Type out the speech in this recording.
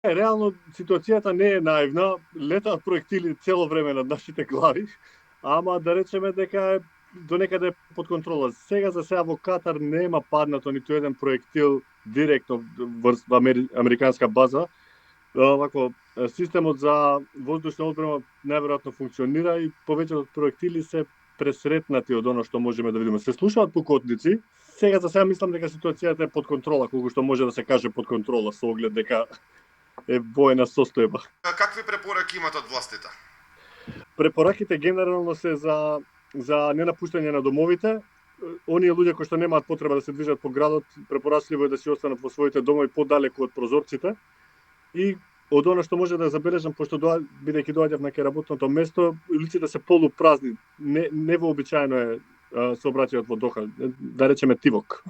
реално ситуацијата не е наивна, летаат проектили цело време над нашите глави, ама да речеме дека е до некаде под контрола. Сега за сега во Катар нема паднато ниту еден проектил директно во американска база. Вако системот за воздушна одбрана најверојатно функционира и повеќето проектили се пресретнати од оно што можеме да видиме. Се слушаат пукотници. Сега за сега мислам дека ситуацијата е под контрола, колку што може да се каже под контрола со оглед дека е воена состојба. Какви препораки имат од властите? Препораките генерално се за ненапуштање на домовите. Оние луѓе кои што немаат потреба да се движат по градот, препорачливо е да си останат во своите домови подалеку од прозорците. И од оно што може да забележам, пошто бидејќи доаѓав на работното место, улиците се полупразни. Невообичаено е сообраќајот во Доха, да речеме тивок.